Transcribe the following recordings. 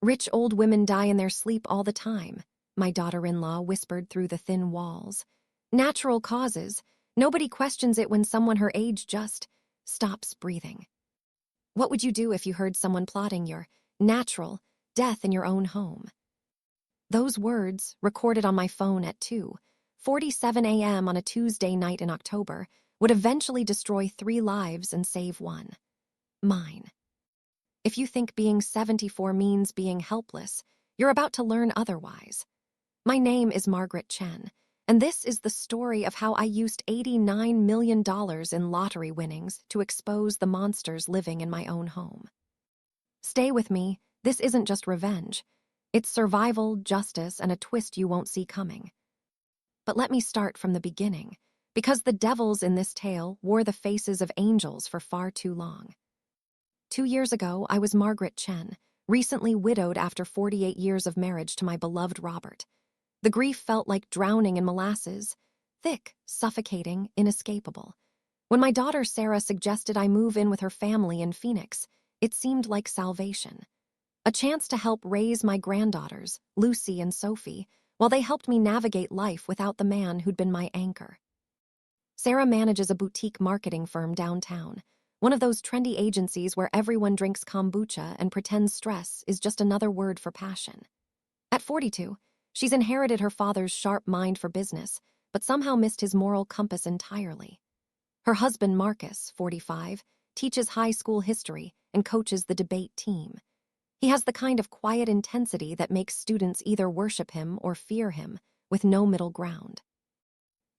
Rich old women die in their sleep all the time, my daughter-in-law whispered through the thin walls. Natural causes. Nobody questions it when someone her age just stops breathing. What would you do if you heard someone plotting your natural death in your own home? Those words, recorded on my phone at 2:47 a.m. on a Tuesday night in October, would eventually destroy 3 lives and save one. Mine. If you think being 74 means being helpless, you're about to learn otherwise. My name is Margaret Chen, and this is the story of how I used $89 million in lottery winnings to expose the monsters living in my own home. Stay with me, this isn't just revenge. It's survival, justice, and a twist you won't see coming. But let me start from the beginning, because the devils in this tale wore the faces of angels for far too long. 2 years ago, I was Margaret Chen, recently widowed after 48 years of marriage to my beloved Robert. The grief felt like drowning in molasses, thick, suffocating, inescapable. When my daughter Sarah suggested I move in with her family in Phoenix, it seemed like salvation. A chance to help raise my granddaughters, Lucy and Sophie, while they helped me navigate life without the man who'd been my anchor. Sarah manages a boutique marketing firm downtown, one of those trendy agencies where everyone drinks kombucha and pretends stress is just another word for passion. At 42, she's inherited her father's sharp mind for business, but somehow missed his moral compass entirely. Her husband, Marcus, 45, teaches high school history and coaches the debate team. He has the kind of quiet intensity that makes students either worship him or fear him, with no middle ground.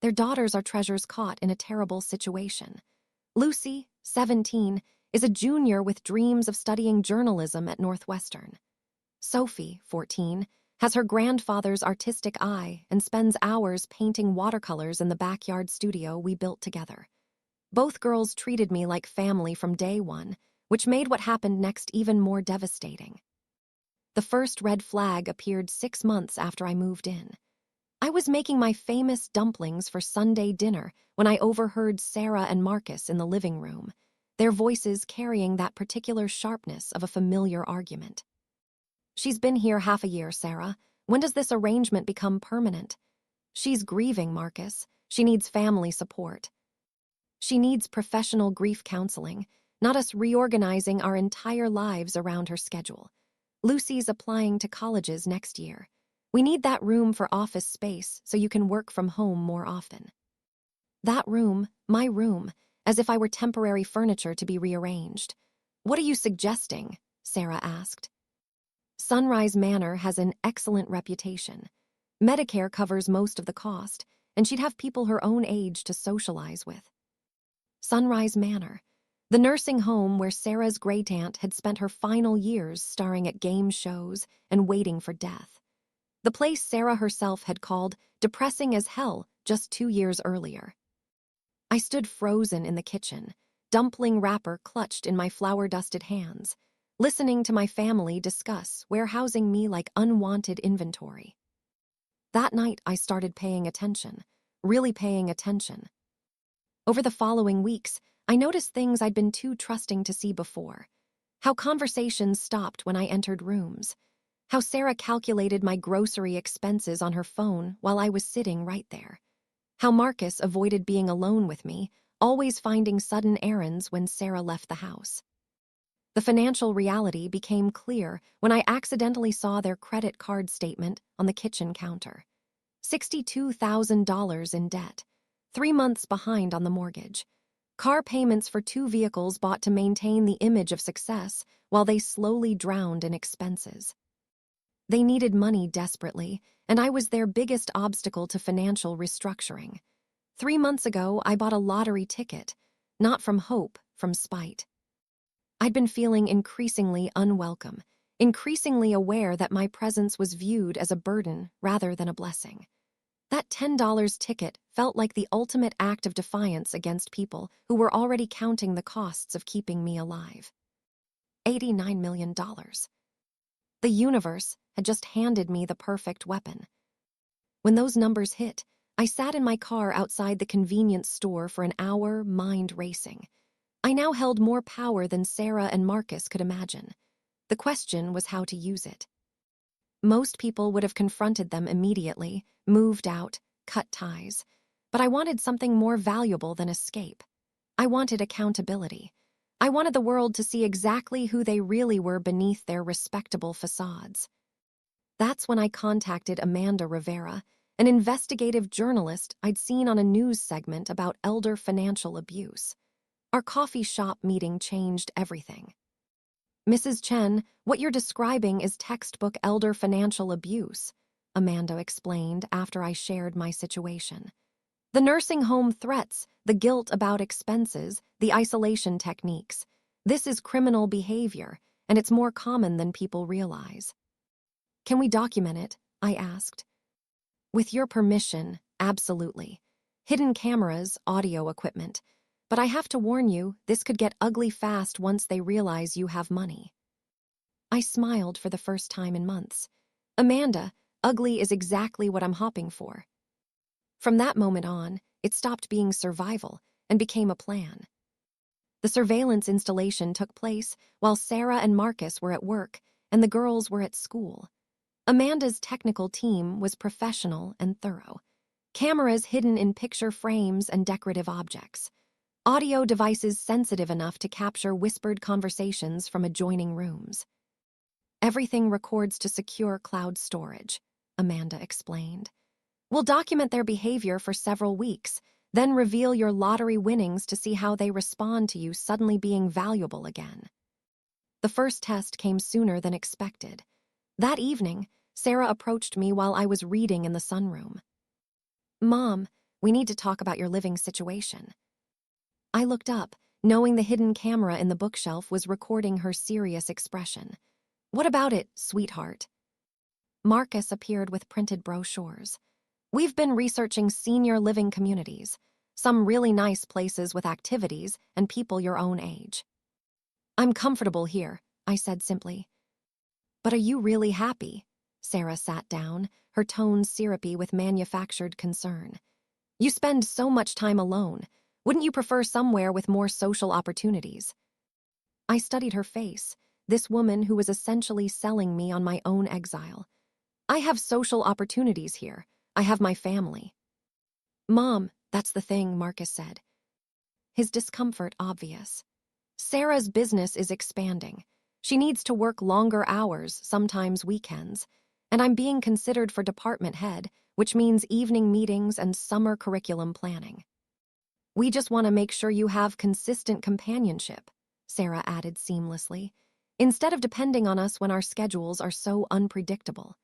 Their daughters are treasures caught in a terrible situation. Lucy, 17, is a junior with dreams of studying journalism at Northwestern. Sophie, 14, has her grandfather's artistic eye and spends hours painting watercolors in the backyard studio we built together. Both girls treated me like family from day one, which made what happened next even more devastating. The first red flag appeared 6 months after I moved in. I was making my famous dumplings for Sunday dinner when I overheard Sarah and Marcus in the living room, their voices carrying that particular sharpness of a familiar argument. "She's been here half a year, Sarah. When does this arrangement become permanent?" "She's grieving, Marcus. She needs family support." "She needs professional grief counseling, not us reorganizing our entire lives around her schedule. Lucy's applying to colleges next year. We need that room for office space so you can work from home more often." That room, my room, as if I were temporary furniture to be rearranged. "What are you suggesting?" Sarah asked. Sunrise Manor has an excellent reputation. Medicare covers most of the cost, and she'd have people her own age to socialize with. Sunrise Manor, the nursing home where Sarah's great-aunt had spent her final years starring at game shows and waiting for death. The place Sarah herself had called depressing as hell just 2 years earlier. I stood frozen in the kitchen, dumpling wrapper clutched in my flour-dusted hands, listening to my family discuss warehousing me like unwanted inventory. That night, I started paying attention, really paying attention. Over the following weeks, I noticed things I'd been too trusting to see before. How conversations stopped when I entered rooms. How Sarah calculated my grocery expenses on her phone while I was sitting right there. How Marcus avoided being alone with me, always finding sudden errands when Sarah left the house. The financial reality became clear when I accidentally saw their credit card statement on the kitchen counter. $62,000 in debt, 3 months behind on the mortgage. Car payments for 2 vehicles bought to maintain the image of success while they slowly drowned in expenses. They needed money desperately, and I was their biggest obstacle to financial restructuring. 3 months ago, I bought a lottery ticket, not from hope, from spite. I'd been feeling increasingly unwelcome, increasingly aware that my presence was viewed as a burden rather than a blessing. That $10 ticket felt like the ultimate act of defiance against people who were already counting the costs of keeping me alive. $89 million. The universe had just handed me the perfect weapon. When those numbers hit, I sat in my car outside the convenience store for an hour, mind racing. I now held more power than Sarah and Marcus could imagine. The question was how to use it. Most people would have confronted them immediately, moved out, cut ties. But I wanted something more valuable than escape. I wanted accountability. I wanted the world to see exactly who they really were beneath their respectable facades. That's when I contacted Amanda Rivera, an investigative journalist I'd seen on a news segment about elder financial abuse. Our coffee shop meeting changed everything. Mrs. Chen, what you're describing is textbook elder financial abuse, Amanda explained after I shared my situation. The nursing home threats, the guilt about expenses, the isolation techniques. This is criminal behavior, and it's more common than people realize. Can we document it? I asked. With your permission, absolutely. Hidden cameras, audio equipment. But I have to warn you, this could get ugly fast once they realize you have money. I smiled for the first time in months. Amanda, ugly is exactly what I'm hoping for. From that moment on, it stopped being survival and became a plan. The surveillance installation took place while Sarah and Marcus were at work and the girls were at school. Amanda's technical team was professional and thorough. Cameras hidden in picture frames and decorative objects. Audio devices sensitive enough to capture whispered conversations from adjoining rooms. Everything records to secure cloud storage, Amanda explained. We'll document their behavior for several weeks, then reveal your lottery winnings to see how they respond to you suddenly being valuable again. The first test came sooner than expected. That evening, Sarah approached me while I was reading in the sunroom. Mom, we need to talk about your living situation. I looked up, knowing the hidden camera in the bookshelf was recording her serious expression. What about it, sweetheart? Marcus appeared with printed brochures. We've been researching senior living communities, some really nice places with activities and people your own age. I'm comfortable here, I said simply. But are you really happy? Sarah sat down, her tone syrupy with manufactured concern. You spend so much time alone. Wouldn't you prefer somewhere with more social opportunities? I studied her face, this woman who was essentially selling me on my own exile. I have social opportunities here. I have my family. Mom, that's the thing, Marcus said. His discomfort obvious. Sarah's business is expanding. She needs to work longer hours, sometimes weekends, and I'm being considered for department head, which means evening meetings and summer curriculum planning. We just want to make sure you have consistent companionship, Sarah added seamlessly, instead of depending on us when our schedules are so unpredictable.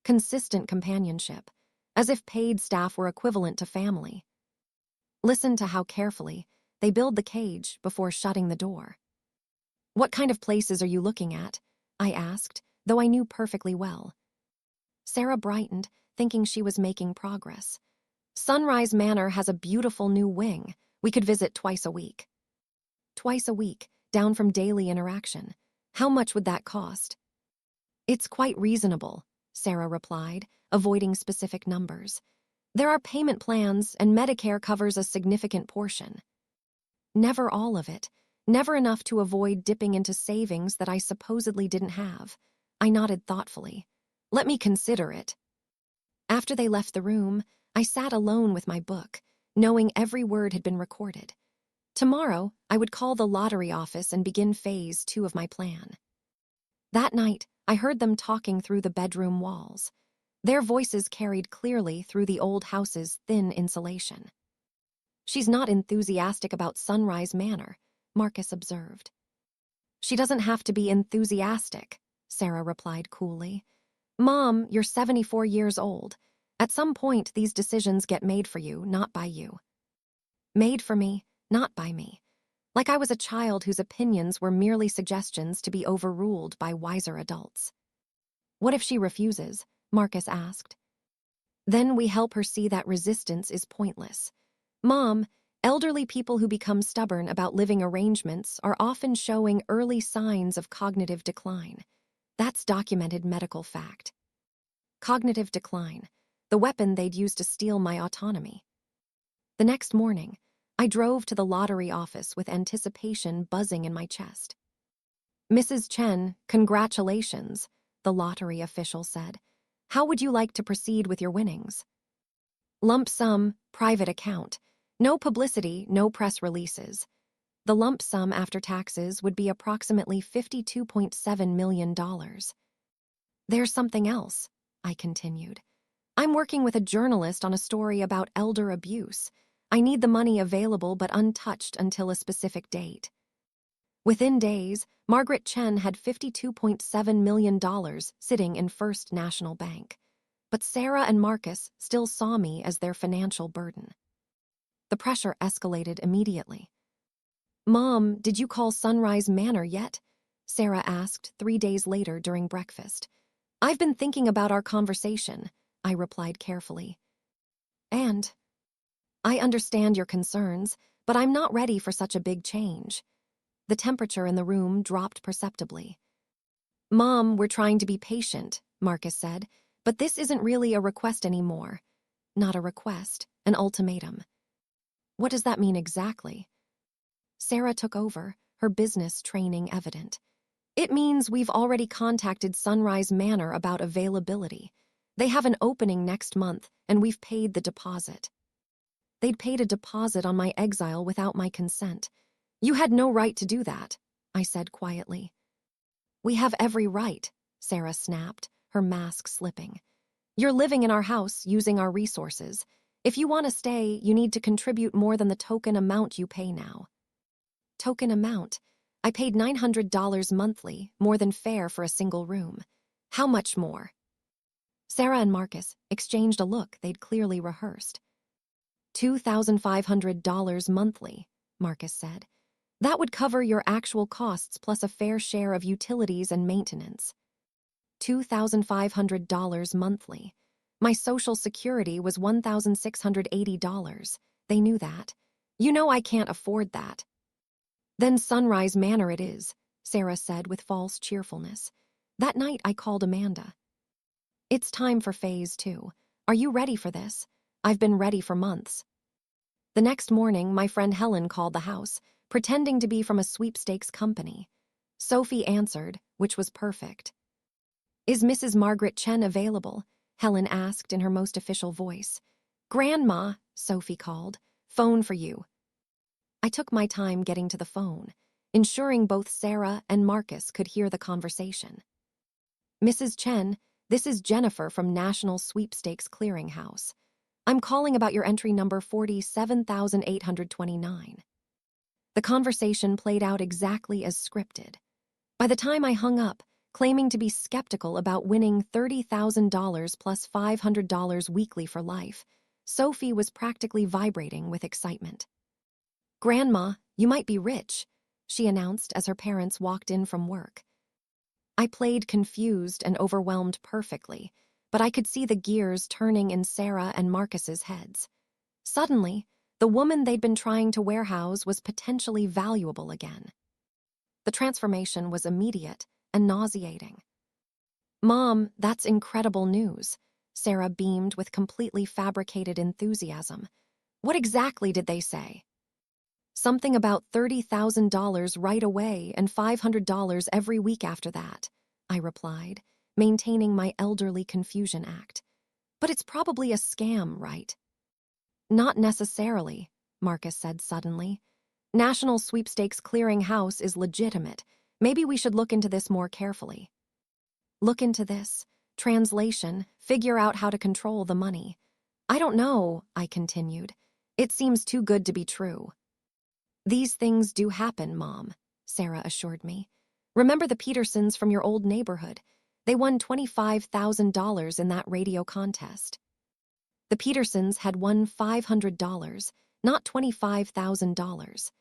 Consistent companionship, as if paid staff were equivalent to family. Listen to how carefully they build the cage before shutting the door. What kind of places are you looking at? I asked, though I knew perfectly well. Sarah brightened, thinking she was making progress. Sunrise Manor has a beautiful new wing. We could visit twice a week. Twice a week, down from daily interaction. How much would that cost? It's quite reasonable, Sarah replied, avoiding specific numbers. There are payment plans, and Medicare covers a significant portion. Never all of it, never enough to avoid dipping into savings that I supposedly didn't have. I nodded thoughtfully. Let me consider it. After they left the room, I sat alone with my book, knowing every word had been recorded. Tomorrow, I would call the lottery office and begin phase 2 of my plan. That night, I heard them talking through the bedroom walls. Their voices carried clearly through the old house's thin insulation. She's not enthusiastic about Sunrise Manor, Marcus observed. She doesn't have to be enthusiastic, Sarah replied coolly. Mom, you're 74 years old. At some point, these decisions get made for you, not by you. Made for me, not by me. Like I was a child whose opinions were merely suggestions to be overruled by wiser adults. What if she refuses? Marcus asked. Then we help her see that resistance is pointless. Mom, elderly people who become stubborn about living arrangements are often showing early signs of cognitive decline. That's documented medical fact. Cognitive decline, the weapon they'd use to steal my autonomy. The next morning, I drove to the lottery office with anticipation buzzing in my chest. Mrs. Chen, congratulations, the lottery official said. How would you like to proceed with your winnings? Lump sum, private account. No publicity, no press releases. The lump sum after taxes would be approximately $52.7 million. There's something else, I continued. I'm working with a journalist on a story about elder abuse. I need the money available but untouched until a specific date. Within days, Margaret Chen had $52.7 million sitting in First National Bank. But Sarah and Marcus still saw me as their financial burden. The pressure escalated immediately. Mom, did you call Sunrise Manor yet? Sarah asked 3 days later during breakfast. I've been thinking about our conversation, I replied carefully. And? I understand your concerns, but I'm not ready for such a big change. The temperature in the room dropped perceptibly. Mom, we're trying to be patient, Marcus said, but this isn't really a request anymore. Not a request, an ultimatum. What does that mean exactly? Sarah took over, her business training evident. It means we've already contacted Sunrise Manor about availability. They have an opening next month, and we've paid the deposit. They'd paid a deposit on my exile without my consent. You had no right to do that, I said quietly. We have every right, Sarah snapped, her mask slipping. You're living in our house, using our resources. If you want to stay, you need to contribute more than the token amount you pay now. Token amount? I paid $900 monthly, more than fair for a single room. How much more? Sarah and Marcus exchanged a look they'd clearly rehearsed. $2,500 monthly, Marcus said. That would cover your actual costs plus a fair share of utilities and maintenance. $2,500 monthly. My Social Security was $1,680. They knew that. You know I can't afford that. Then Sunrise Manor it is, Sarah said with false cheerfulness. That night I called Amanda. It's time for phase 2. Are you ready for this? I've been ready for months. The next morning, my friend Helen called the house, pretending to be from a sweepstakes company. Sophie answered, which was perfect. Is Mrs. Margaret Chen available? Helen asked in her most official voice. Grandma, Sophie called. Phone for you. I took my time getting to the phone, ensuring both Sarah and Marcus could hear the conversation. Mrs. Chen, this is Jennifer from National Sweepstakes Clearinghouse. I'm calling about your entry number 47,829. The conversation played out exactly as scripted. By the time I hung up, claiming to be skeptical about winning $30,000 plus $500 weekly for life, Sophie was practically vibrating with excitement. Grandma, you might be rich, she announced as her parents walked in from work. I played confused and overwhelmed perfectly, but I could see the gears turning in Sarah and Marcus's heads. Suddenly, the woman they'd been trying to warehouse was potentially valuable again. The transformation was immediate and nauseating. Mom, that's incredible news, Sarah beamed with completely fabricated enthusiasm. What exactly did they say? Something about $30,000 right away and $500 every week after that, I replied, maintaining my elderly confusion act. But it's probably a scam, right? Not necessarily, Marcus said suddenly. National Sweepstakes Clearinghouse is legitimate. Maybe we should look into this more carefully. Look into this. Translation, figure out how to control the money. I don't know, I continued. It seems too good to be true. These things do happen, Mom, Sarah assured me. Remember the Petersons from your old neighborhood? They won $25,000 in that radio contest. The Petersons had won $500, not $25,000.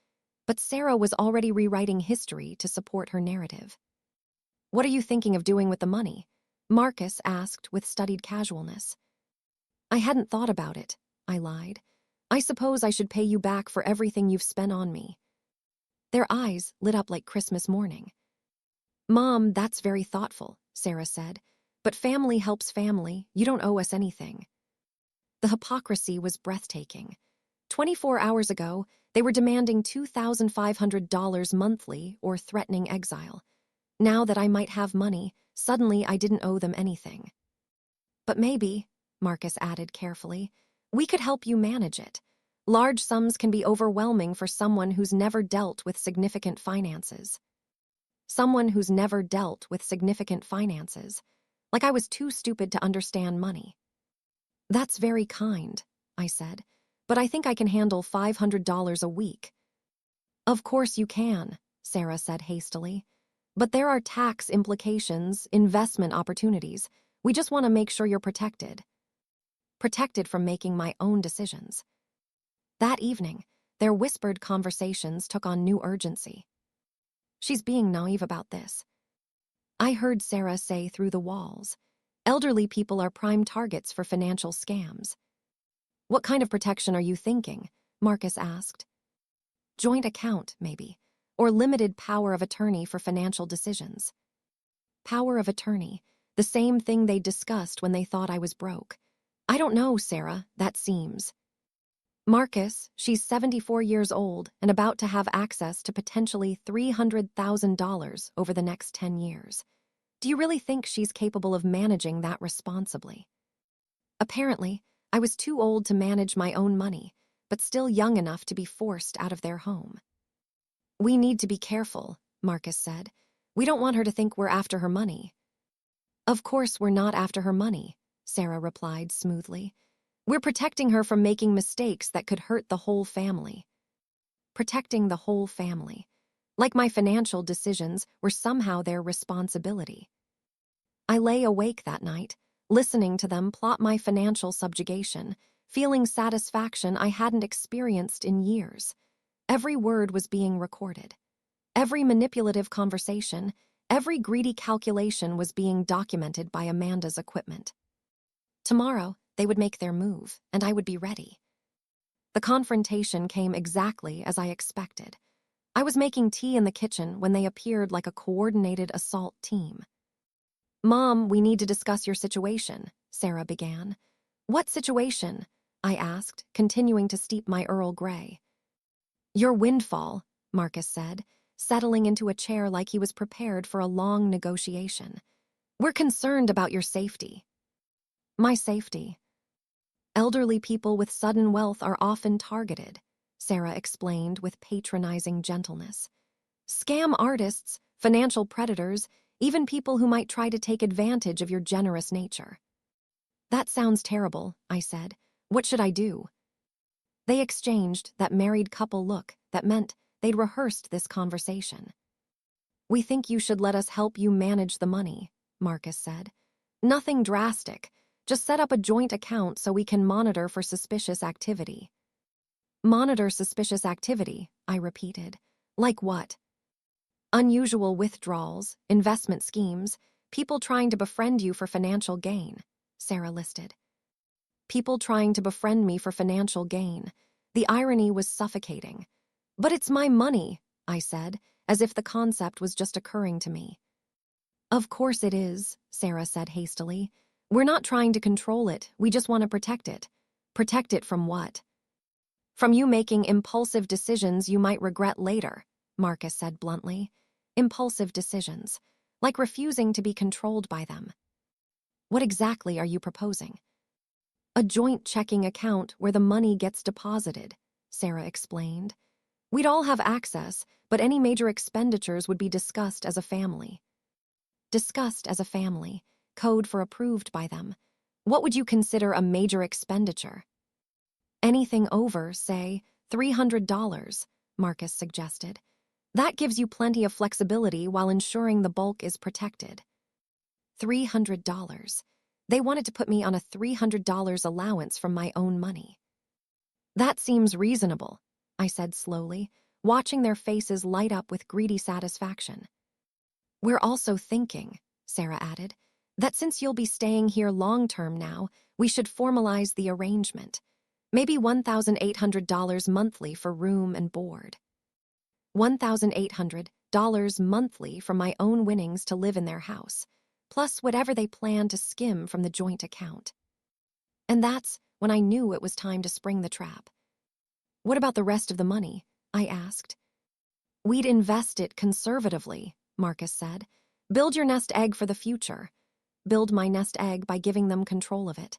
But Sarah was already rewriting history to support her narrative. What are you thinking of doing with the money? Marcus asked with studied casualness. I hadn't thought about it, I lied. I suppose I should pay you back for everything you've spent on me. Their eyes lit up like Christmas morning. Mom, that's very thoughtful, Sarah said. But family helps family. You don't owe us anything. The hypocrisy was breathtaking. 24 hours ago, they were demanding $2,500 monthly or threatening exile. Now that I might have money, suddenly I didn't owe them anything. But maybe, Marcus added carefully, we could help you manage it. Large sums can be overwhelming for someone who's never dealt with significant finances. Someone who's never dealt with significant finances. Like I was too stupid to understand money. That's very kind, I said, but I think I can handle $500 a week. Of course you can, Sarah said hastily. But there are tax implications, investment opportunities. We just want to make sure you're protected. Protected from making my own decisions. That evening, their whispered conversations took on new urgency. She's being naive about this. I heard Sarah say through the walls. Elderly people are prime targets for financial scams. What kind of protection are you thinking? Marcus asked. Joint account, maybe, or limited power of attorney for financial decisions. Power of attorney, the same thing they discussed when they thought I was broke. I don't know, Sarah, that seems. Marcus, she's 74 years old and about to have access to potentially $300,000 over the next 10 years. Do you really think she's capable of managing that responsibly? Apparently, I was too old to manage my own money, but still young enough to be forced out of their home. We need to be careful, Marcus said. We don't want her to think we're after her money. Of course we're not after her money, Sarah replied smoothly. We're protecting her from making mistakes that could hurt the whole family. Protecting the whole family. Like my financial decisions were somehow their responsibility. I lay awake that night, listening to them plot my financial subjugation, feeling satisfaction I hadn't experienced in years. Every word was being recorded. Every manipulative conversation, every greedy calculation was being documented by Amanda's equipment. Tomorrow, they would make their move, and I would be ready. The confrontation came exactly as I expected. I was making tea in the kitchen when they appeared like a coordinated assault team. Mom, we need to discuss your situation, Sarah began. What situation? I asked, continuing to steep my Earl Grey. Your windfall, Marcus said, settling into a chair like he was prepared for a long negotiation. We're concerned about your safety. My safety. Elderly people with sudden wealth are often targeted, Sarah explained with patronizing gentleness. Scam artists, financial predators, even people who might try to take advantage of your generous nature. That sounds terrible, I said. What should I do? They exchanged that married couple look that meant they'd rehearsed this conversation. We think you should let us help you manage the money, Marcus said. Nothing drastic. Just set up a joint account so we can monitor for suspicious activity. Monitor suspicious activity, I repeated. Like what? Unusual withdrawals, investment schemes, people trying to befriend you for financial gain, Sarah listed. People trying to befriend me for financial gain. The irony was suffocating. But it's my money, I said, as if the concept was just occurring to me. Of course it is, Sarah said hastily. We're not trying to control it, we just want to protect it. Protect it from what? From you making impulsive decisions you might regret later, Marcus said bluntly. Impulsive decisions, like refusing to be controlled by them. What exactly are you proposing? A joint checking account where the money gets deposited, Sarah explained. We'd all have access, but any major expenditures would be discussed as a family. Discussed as a family, code for approved by them. What would you consider a major expenditure? Anything over, say, $300, Marcus suggested. That gives you plenty of flexibility while ensuring the bulk is protected. $300. They wanted to put me on a $300 allowance from my own money. That seems reasonable, I said slowly, watching their faces light up with greedy satisfaction. We're also thinking, Sarah added, that since you'll be staying here long-term now, we should formalize the arrangement. Maybe $1,800 monthly for room and board. $1,800 monthly from my own winnings to live in their house, plus whatever they plan to skim from the joint account. And that's when I knew it was time to spring the trap. What about the rest of the money? I asked. We'd invest it conservatively, Marcus said. Build your nest egg for the future. Build my nest egg by giving them control of it.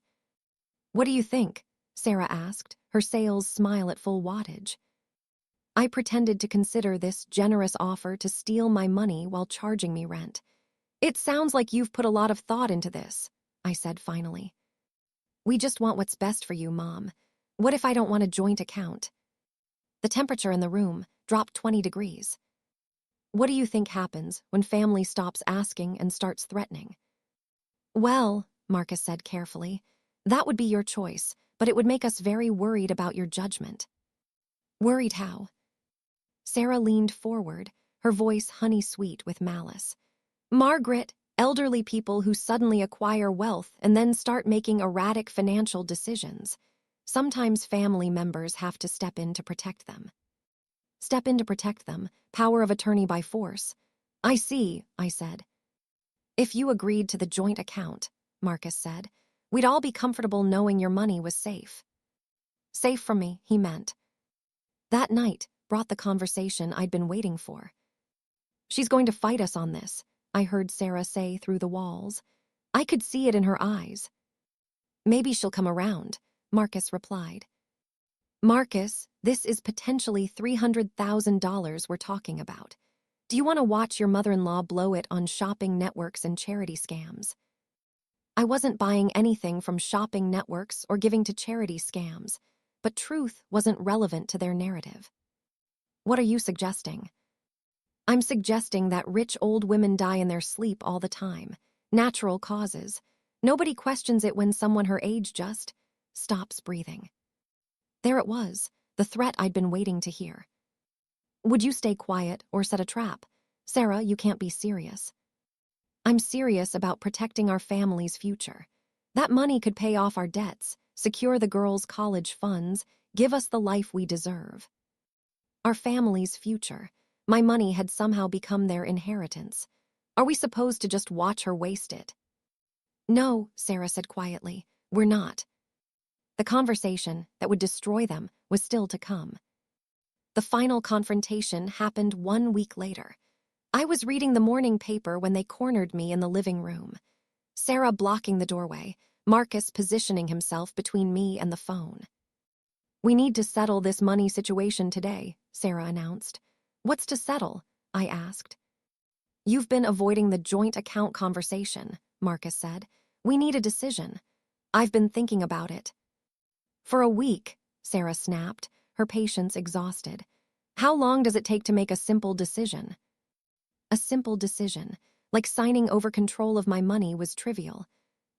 What do you think? Sarah asked, her sails smile at full wattage. I pretended to consider this generous offer to steal my money while charging me rent. It sounds like you've put a lot of thought into this, I said finally. We just want what's best for you, Mom. What if I don't want a joint account? The temperature in the room dropped 20 degrees. What do you think happens when family stops asking and starts threatening? Well, Marcus said carefully, that would be your choice, but it would make us very worried about your judgment. Worried how? Sarah leaned forward, her voice honey-sweet with malice. Margaret, elderly people who suddenly acquire wealth and then start making erratic financial decisions. Sometimes family members have to step in to protect them. Step in to protect them, power of attorney by force. I see, I said. If you agreed to the joint account, Marcus said, we'd all be comfortable knowing your money was safe. Safe from me, he meant. That night brought the conversation I'd been waiting for. She's going to fight us on this, I heard Sarah say through the walls. I could see it in her eyes. Maybe she'll come around, Marcus replied. Marcus, this is potentially $300,000 we're talking about. Do you want to watch your mother-in-law blow it on shopping networks and charity scams? I wasn't buying anything from shopping networks or giving to charity scams, but truth wasn't relevant to their narrative. What are you suggesting? I'm suggesting that rich old women die in their sleep all the time. Natural causes. Nobody questions it when someone her age just stops breathing. There it was, the threat I'd been waiting to hear. Would you stay quiet or set a trap? Sarah, you can't be serious. I'm serious about protecting our family's future. That money could pay off our debts, secure the girls' college funds, give us the life we deserve. Our family's future. My money had somehow become their inheritance. Are we supposed to just watch her waste it? No, Sarah said quietly, we're not. The conversation that would destroy them was still to come. The final confrontation happened 1 week later. I was reading the morning paper when they cornered me in the living room. Sarah blocking the doorway, Marcus positioning himself between me and the phone. We need to settle this money situation today, Sarah announced. What's to settle? I asked. You've been avoiding the joint account conversation, Marcus said. We need a decision. I've been thinking about it. For a week, Sarah snapped, her patience exhausted. How long does it take to make a simple decision? A simple decision, like signing over control of my money, was trivial.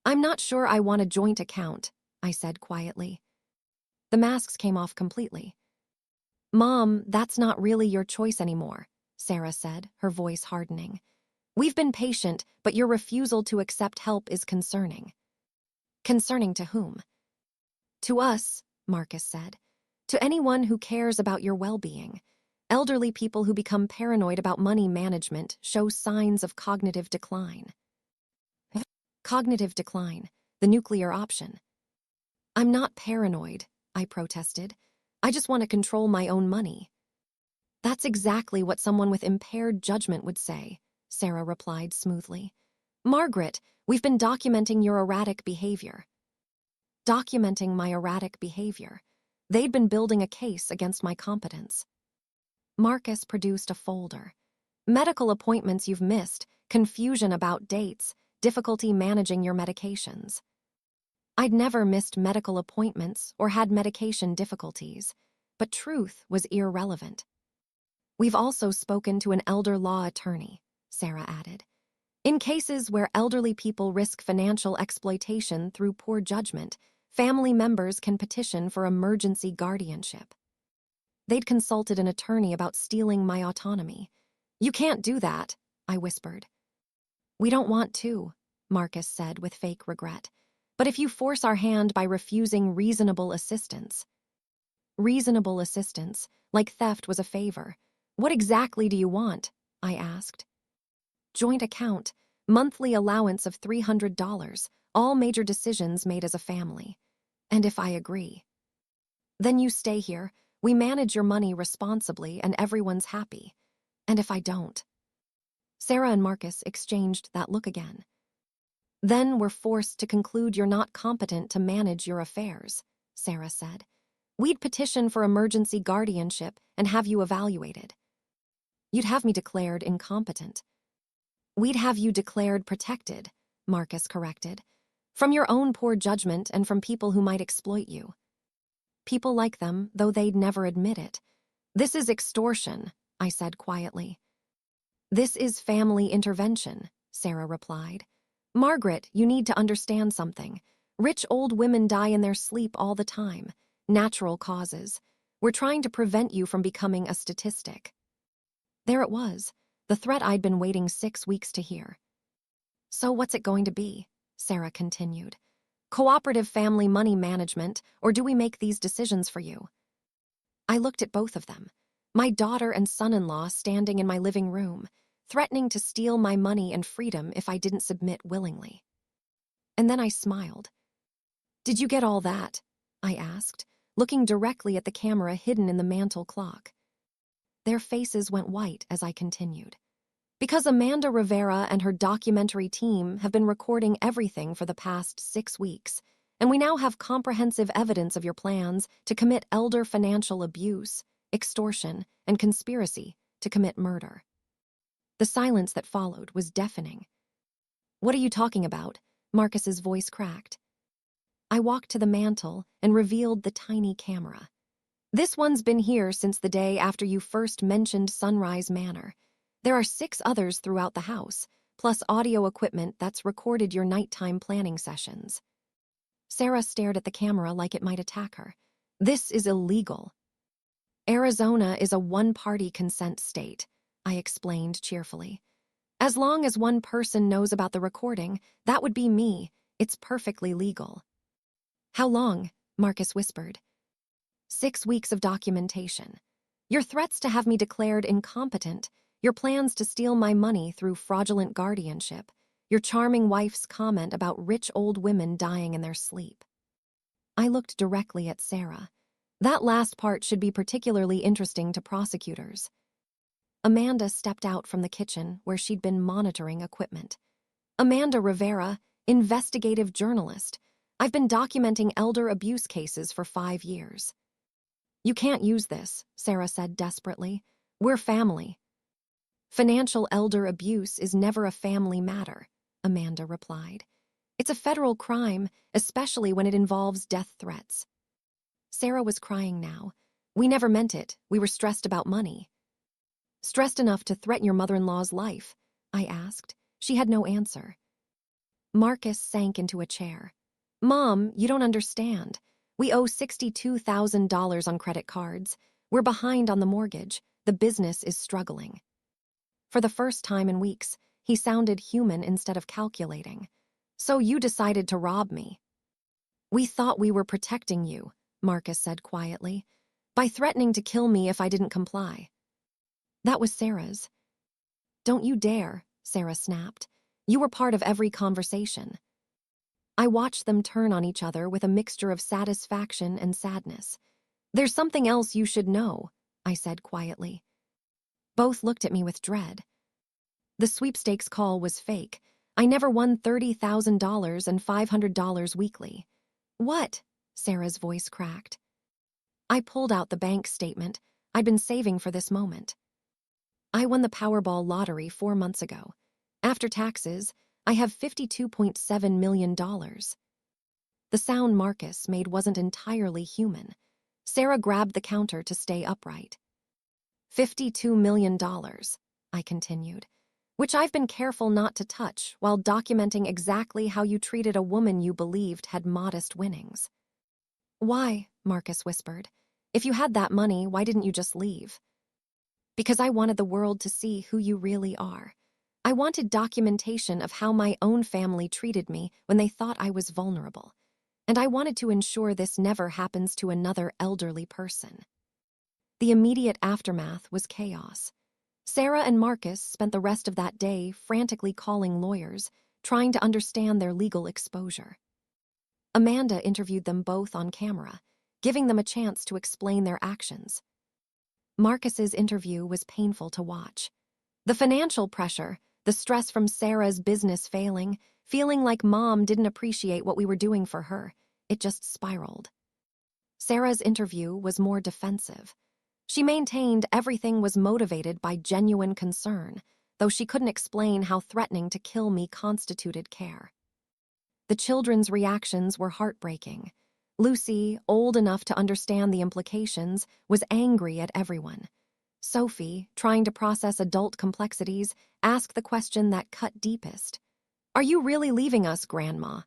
I'm not sure I want a joint account, I said quietly. The masks came off completely. Mom, that's not really your choice anymore, Sarah said, her voice hardening. We've been patient, but your refusal to accept help is concerning. Concerning to whom? To us, Marcus said. To anyone who cares about your well-being. Elderly people who become paranoid about money management show signs of cognitive decline. Cognitive decline, the nuclear option. I'm not paranoid, I protested. I just want to control my own money. That's exactly what someone with impaired judgment would say, Sarah replied smoothly. Margaret, we've been documenting your erratic behavior. Documenting my erratic behavior. They'd been building a case against my competence. Marcus produced a folder. Medical appointments you've missed, confusion about dates, difficulty managing your medications. I'd never missed medical appointments or had medication difficulties, but truth was irrelevant. We've also spoken to an elder law attorney, Sarah added. In cases where elderly people risk financial exploitation through poor judgment, family members can petition for emergency guardianship. They'd consulted an attorney about stealing my autonomy. You can't do that, I whispered. We don't want to, Marcus said with fake regret. But if you force our hand by refusing reasonable assistance. Reasonable assistance, like theft, was a favor. What exactly do you want? I asked. Joint account, monthly allowance of $300, all major decisions made as a family. And if I agree. Then you stay here, we manage your money responsibly, and everyone's happy. And if I don't? Sarah and Marcus exchanged that look again. Then we're forced to conclude you're not competent to manage your affairs, Sarah said. We'd petition for emergency guardianship and have you evaluated. You'd have me declared incompetent. We'd have you declared protected, Marcus corrected. From your own poor judgment and from people who might exploit you. People like them, though they'd never admit it. This is extortion, I said quietly. This is family intervention, Sarah replied. Margaret, you need to understand something. Rich old women die in their sleep all the time. Natural causes. We're trying to prevent you from becoming a statistic. There it was, the threat I'd been waiting 6 weeks to hear. So what's it going to be? Sarah continued. Cooperative family money management, or do we make these decisions for you? I looked at both of them. My daughter and son-in-law standing in my living room, threatening to steal my money and freedom if I didn't submit willingly. And then I smiled. Did you get all that? I asked, looking directly at the camera hidden in the mantel clock. Their faces went white as I continued. Because Amanda Rivera and her documentary team have been recording everything for the past 6 weeks, and we now have comprehensive evidence of your plans to commit elder financial abuse, extortion, and conspiracy to commit murder. The silence that followed was deafening. What are you talking about? Marcus's voice cracked. I walked to the mantel and revealed the tiny camera. This one's been here since the day after you first mentioned Sunrise Manor. There are 6 others throughout the house, plus audio equipment that's recorded your nighttime planning sessions. Sarah stared at the camera like it might attack her. This is illegal. Arizona is a one-party consent state, I explained cheerfully. As long as one person knows about the recording, that would be me. It's perfectly legal. How long? Marcus whispered. 6 weeks of documentation. Your threats to have me declared incompetent, your plans to steal my money through fraudulent guardianship, your charming wife's comment about rich old women dying in their sleep. I looked directly at Sarah. That last part should be particularly interesting to prosecutors. Amanda stepped out from the kitchen where she'd been monitoring equipment. Amanda Rivera, investigative journalist. I've been documenting elder abuse cases for 5 years. You can't use this, Sarah said desperately. We're family. Financial elder abuse is never a family matter, Amanda replied. It's a federal crime, especially when it involves death threats. Sarah was crying now. We never meant it. We were stressed about money. Stressed enough to threaten your mother-in-law's life? I asked. She had no answer. Marcus sank into a chair. Mom, you don't understand. We owe $62,000 on credit cards. We're behind on the mortgage. The business is struggling. For the first time in weeks, he sounded human instead of calculating. So you decided to rob me. We thought we were protecting you, Marcus said quietly, by threatening to kill me if I didn't comply. That was Sarah's. Don't you dare, Sarah snapped. You were part of every conversation. I watched them turn on each other with a mixture of satisfaction and sadness. There's something else you should know, I said quietly. Both looked at me with dread. The sweepstakes call was fake. I never won $30,000 and $500 weekly. What? Sarah's voice cracked. I pulled out the bank statement. I'd been saving for this moment. I won the Powerball lottery 4 months ago. After taxes, I have $52.7 million. The sound Marcus made wasn't entirely human. Sarah grabbed the counter to stay upright. $52 million, I continued, which I've been careful not to touch while documenting exactly how you treated a woman you believed had modest winnings. Why? Marcus whispered. If you had that money, why didn't you just leave? Because I wanted the world to see who you really are. I wanted documentation of how my own family treated me when they thought I was vulnerable. And I wanted to ensure this never happens to another elderly person. The immediate aftermath was chaos. Sarah and Marcus spent the rest of that day frantically calling lawyers, trying to understand their legal exposure. Amanda interviewed them both on camera, giving them a chance to explain their actions. Marcus's interview was painful to watch. The financial pressure, The stress from Sarah's business failing, feeling like Mom didn't appreciate what we were doing for her, it just spiraled. Sarah's interview was more defensive. She maintained everything was motivated by genuine concern, though she couldn't explain how threatening to kill me constituted care. The children's reactions were heartbreaking. Lucy, old enough to understand the implications, was angry at everyone. Sophie, trying to process adult complexities, asked the question that cut deepest. "Are you really leaving us, Grandma?"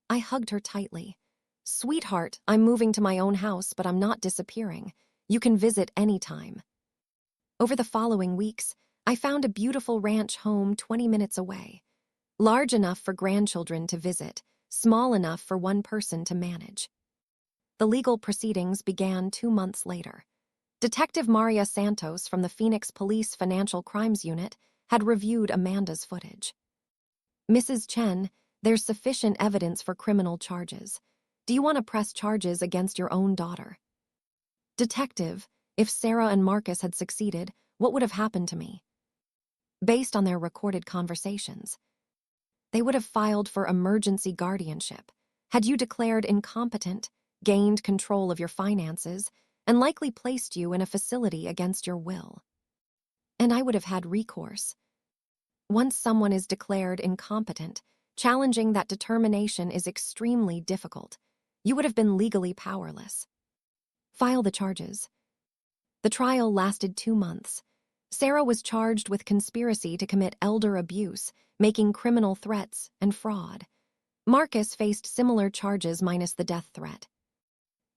I hugged her tightly. "Sweetheart, I'm moving to my own house, but I'm not disappearing. You can visit anytime." Over the following weeks, I found a beautiful ranch home 20 minutes away. Large enough for grandchildren to visit, small enough for one person to manage. The legal proceedings began 2 months later. Detective Maria Santos from the Phoenix Police Financial Crimes Unit had reviewed Amanda's footage. "Mrs. Chen, there's sufficient evidence for criminal charges. Do you want to press charges against your own daughter?" "Detective, if Sarah and Marcus had succeeded, what would have happened to me?" "Based on their recorded conversations, they would have filed for emergency guardianship, had you declared incompetent, gained control of your finances, and likely placed you in a facility against your will. And I would have had recourse. Once someone is declared incompetent, challenging that determination is extremely difficult. You would have been legally powerless. File the charges." The trial lasted 2 months. Sarah was charged with conspiracy to commit elder abuse, making criminal threats, and fraud. Marcus faced similar charges minus the death threat.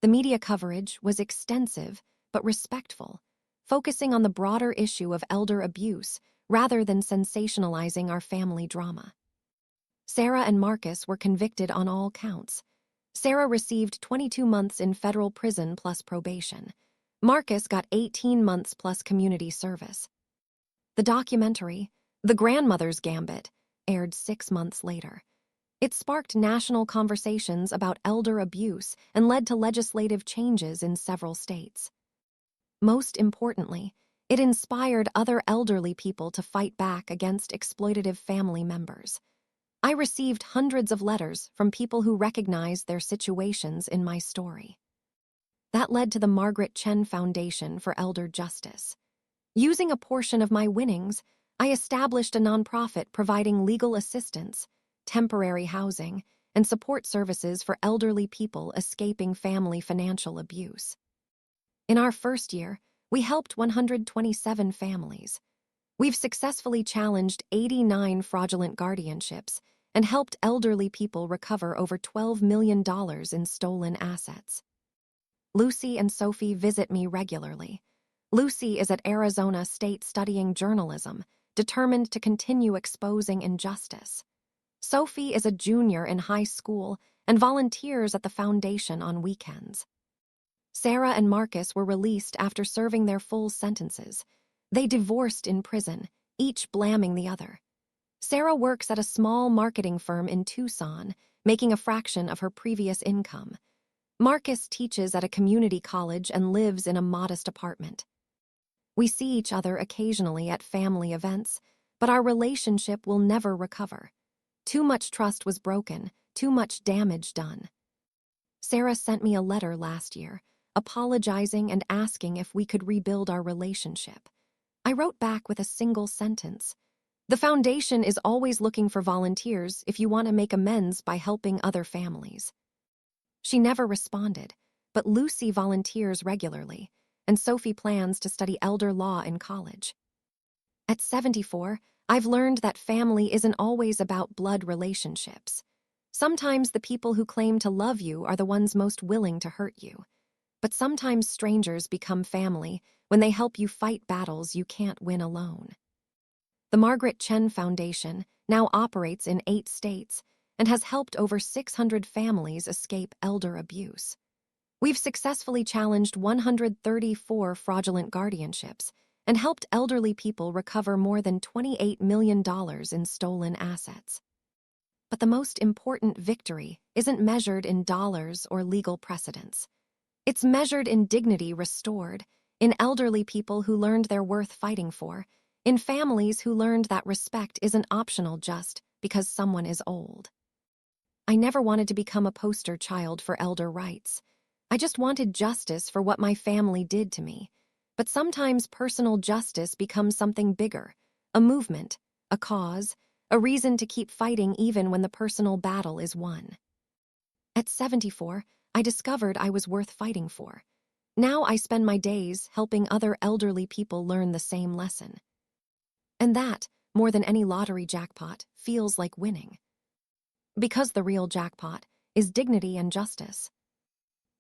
The media coverage was extensive but respectful, focusing on the broader issue of elder abuse rather than sensationalizing our family drama. Sarah and Marcus were convicted on all counts. Sarah received 22 months in federal prison plus probation. Marcus got 18 months plus community service. The documentary, The Grandmother's Gambit, aired 6 months later. It sparked national conversations about elder abuse and led to legislative changes in several states. Most importantly, it inspired other elderly people to fight back against exploitative family members. I received hundreds of letters from people who recognized their situations in my story. That led to the Margaret Chen Foundation for Elder Justice. Using a portion of my winnings, I established a nonprofit providing legal assistance, temporary housing, and support services for elderly people escaping family financial abuse. In our first year, we helped 127 families. We've successfully challenged 89 fraudulent guardianships and helped elderly people recover over $12 million in stolen assets. Lucy and Sophie visit me regularly. Lucy is at Arizona State studying journalism, determined to continue exposing injustice. Sophie is a junior in high school and volunteers at the foundation on weekends. Sarah and Marcus were released after serving their full sentences. They divorced in prison, each blaming the other. Sarah works at a small marketing firm in Tucson, making a fraction of her previous income. Marcus teaches at a community college and lives in a modest apartment. We see each other occasionally at family events, but our relationship will never recover. Too much trust was broken, too much damage done. Sarah sent me a letter last year, apologizing and asking if we could rebuild our relationship. I wrote back with a single sentence. "The foundation is always looking for volunteers if you want to make amends by helping other families." She never responded, but Lucy volunteers regularly, and Sophie plans to study elder law in college. At 74, I've learned that family isn't always about blood relationships. Sometimes the people who claim to love you are the ones most willing to hurt you. But sometimes strangers become family when they help you fight battles you can't win alone. The Margaret Chen Foundation now operates in 8 states and has helped over 600 families escape elder abuse. We've successfully challenged 134 fraudulent guardianships and helped elderly people recover more than $28 million in stolen assets. But the most important victory isn't measured in dollars or legal precedents. It's measured in dignity restored, in elderly people who learned their worth fighting for, in families who learned that respect isn't optional just because someone is old. I never wanted to become a poster child for elder rights. I just wanted justice for what my family did to me. But sometimes personal justice becomes something bigger, a movement, a cause, a reason to keep fighting even when the personal battle is won. At 74, I discovered I was worth fighting for. Now I spend my days helping other elderly people learn the same lesson. And that, more than any lottery jackpot, feels like winning. Because the real jackpot is dignity and justice.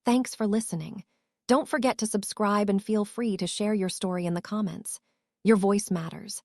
Thanks for listening. Don't forget to subscribe and feel free to share your story in the comments. Your voice matters.